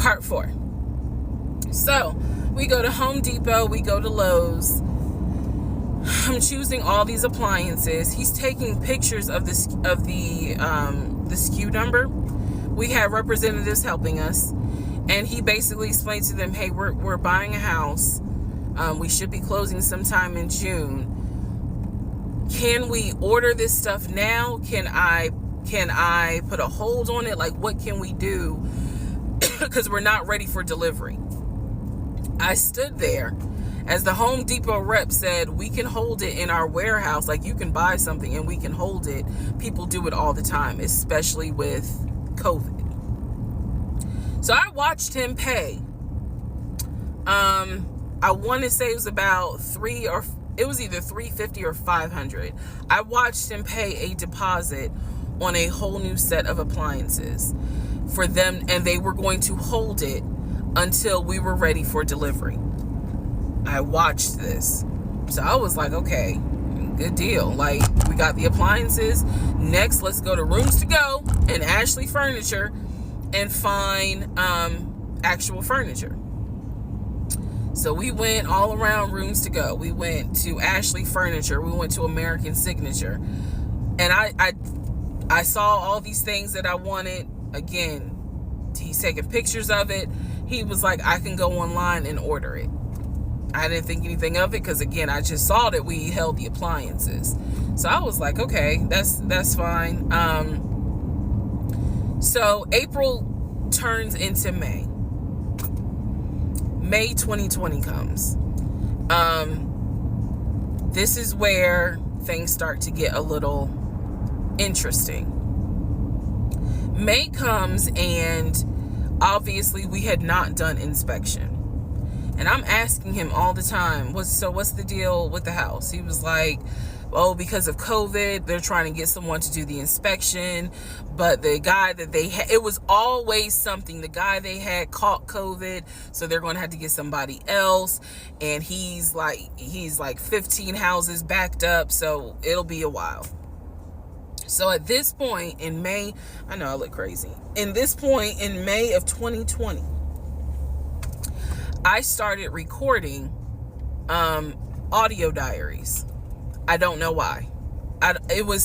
Part 4. So we go to Home Depot, we go to Lowe's. I'm choosing all these appliances. He's taking pictures of the SKU number. We had representatives helping us, and he basically explained to them, hey, we're buying a house. We should be closing sometime in June. Can we order this stuff now? Can I put a hold on it? Like, what can we do? Because we're not ready for delivery. I stood there as the Home Depot rep said, we can hold it in our warehouse. Like, you can buy something and we can hold it. People do it all the time, especially with COVID. So I watched him pay. I want to say it was about it was either $350 or $500. I watched him pay a deposit on a whole new set of appliances for them, and they were going to hold it until we were ready for delivery. I watched this. So I was like, okay, good deal. Like, we got the appliances. Next, let's go to Rooms to Go and Ashley Furniture and find actual furniture. So we went all around Rooms to Go. We went to Ashley Furniture. We went to American Signature. And I saw all these things that I wanted. Again, he's taking pictures of it. He was like, I can go online and order it. I didn't think anything of it because, again, I just saw that we held the appliances. So I was like, okay, that's fine. So April turns into May. May 2020 comes. This is where things start to get a little interesting. May comes, and obviously we had not done inspection. And I'm asking him all the time, what's the deal with the house? He was like, oh, because of COVID, they're trying to get someone to do the inspection. But the guy that they had, it was always something. The guy they had caught COVID, so they're going to have to get somebody else. And he's like 15 houses backed up, so it'll be a while. So at this point in May, I know I look crazy. In this point in May of 2020, I started recording audio diaries. I don't know why. It was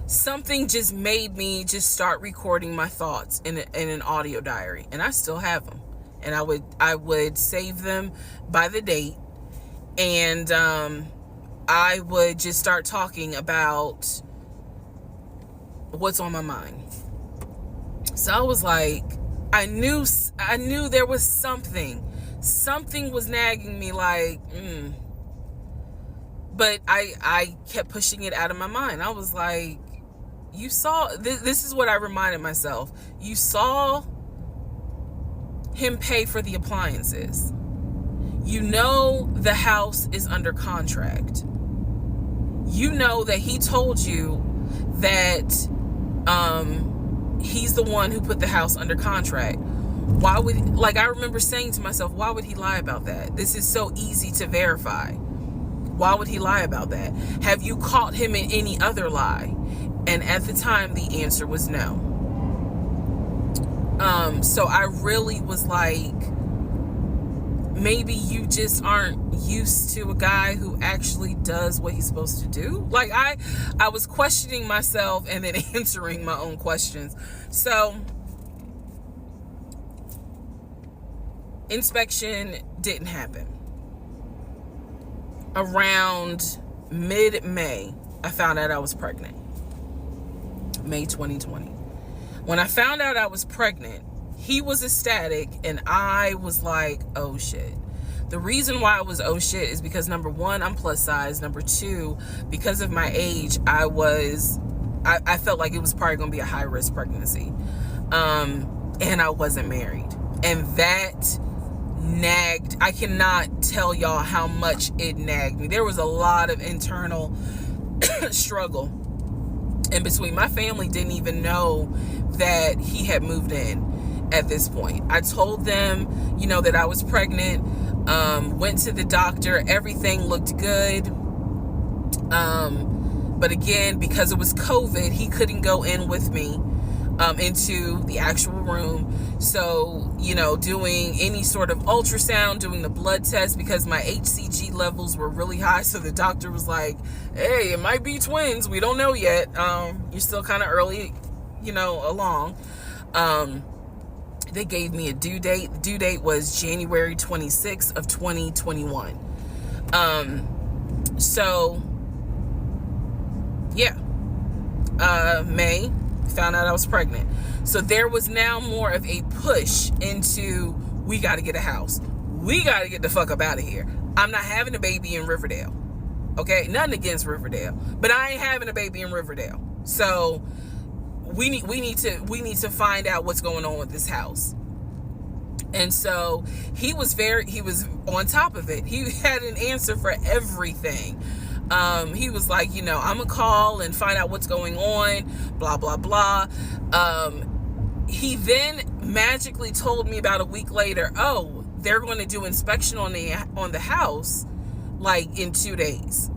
something just made me just start recording my thoughts in an audio diary, and I still have them. And I would save them by the date, and I would just start talking about what's on my mind. So I was like, I knew there was something was nagging me, like, but I kept pushing it out of my mind. I was like, you saw, this is what I reminded myself. You saw him pay for the appliances. You know the house is under contract. You know that he told you that he's the one who put the house under contract. Why would, like, I remember saying to myself, why would he lie about that? This is so easy to verify. Why would he lie about that? Have you caught him in any other lie? And at the time, the answer was no. So I really was like, maybe you just aren't used to a guy who actually does what he's supposed to do. Like, I was questioning myself and then answering my own questions. So inspection didn't happen. Around mid-May, I found out I was pregnant. May 2020. When I found out I was pregnant, he was ecstatic, and I was like, oh shit. The reason why I was oh shit is because, number one, I'm plus size. Number two, because of my age, I felt like it was probably going to be a high-risk pregnancy. And I wasn't married. And that nagged. I cannot tell y'all how much it nagged me. There was a lot of internal struggle in between. My family didn't even know that he had moved in at this point. I told them, that I was pregnant, went to the doctor, everything looked good. But again, because it was COVID, he couldn't go in with me into the actual room. So, doing any sort of ultrasound, doing the blood test, because my HCG levels were really high. So the doctor was like, hey, it might be twins. We don't know yet. You're still kind of early, along. They gave me a due date. The due date was January 26th of 2021. So, yeah. May, found out I was pregnant. So there was now more of a push into, we got to get a house. We got to get the fuck up out of here. I'm not having a baby in Riverdale. Okay? Nothing against Riverdale, but I ain't having a baby in Riverdale. So we need to find out what's going on with this house. And so he was on top of it. He had an answer for everything. He was like, I'm gonna call and find out what's going on, blah, blah, blah. He then magically told me about a week later, oh, they're going to do inspection on the house like in 2 days.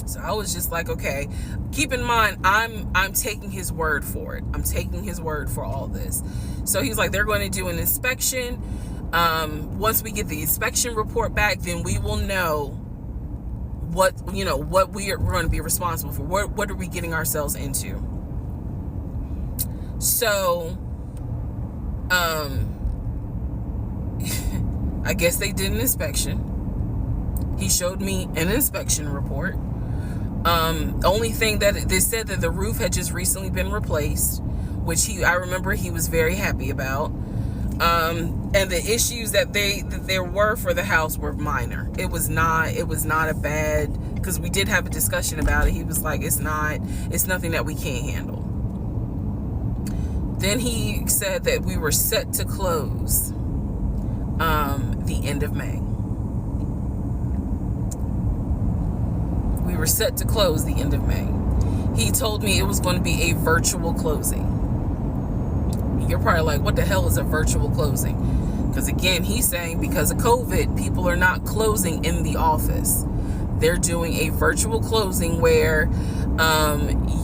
So I was just like, okay, keep in mind, I'm taking his word for it. I'm taking his word for all this. So he's like, they're going to do an inspection. Once we get the inspection report back, then we will know what we're going to be responsible for. What are we getting ourselves into? So, I guess they did an inspection. He showed me an inspection report. Only thing that they said that the roof had just recently been replaced, which I remember he was very happy about. And the issues that there were for the house were minor. It was not a bad, because we did have a discussion about it. He was like, it's nothing that we can't handle. Then he said that we were set to close the end of May. We were set to close the end of May. He told me it was going to be a virtual closing. You're probably like, what the hell is a virtual closing? Because again, he's saying because of COVID, people are not closing in the office. They're doing a virtual closing where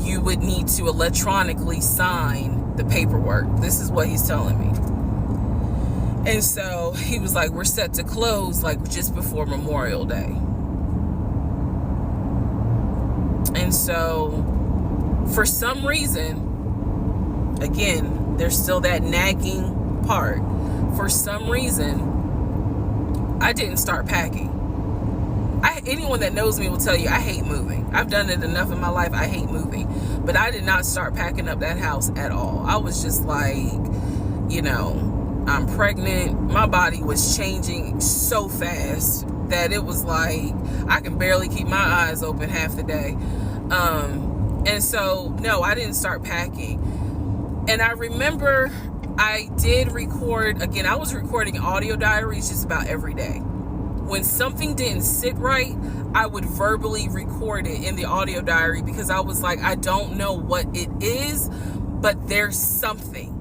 you would need to electronically sign the paperwork. This is what he's telling me. And so he was like, we're set to close like just before Memorial Day. And so for some reason, again, there's still that nagging part. For some reason, I didn't start packing. Anyone that knows me will tell you I hate moving. I've done it enough in my life. I hate moving. But I did not start packing up that house at all. I was just like, I'm pregnant. My body was changing so fast that it was like I can barely keep my eyes open half the day. And so, no, I didn't start packing. And I remember I did record, again, I was recording audio diaries just about every day. When something didn't sit right, I would verbally record it in the audio diary because I was like, I don't know what it is, but there's something.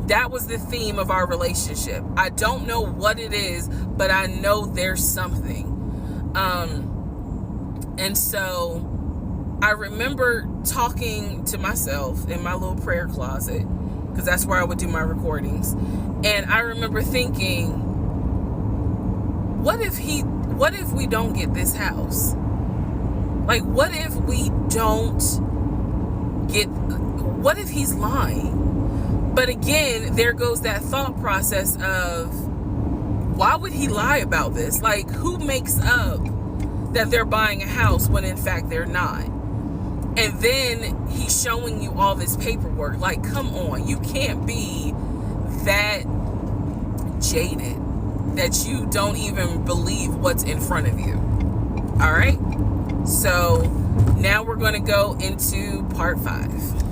That was the theme of our relationship. I don't know what it is, but I know there's something. And so I remember talking to myself in my little prayer closet, because that's where I would do my recordings. And I remember thinking, what if we don't get this house? Like, what if he's lying? But again, there goes that thought process of, why would he lie about this? Like, who makes up that they're buying a house when in fact they're not? And then he's showing you all this paperwork. Like, come on, you can't be that jaded that you don't even believe what's in front of you. All right. So now we're going to go into part 5.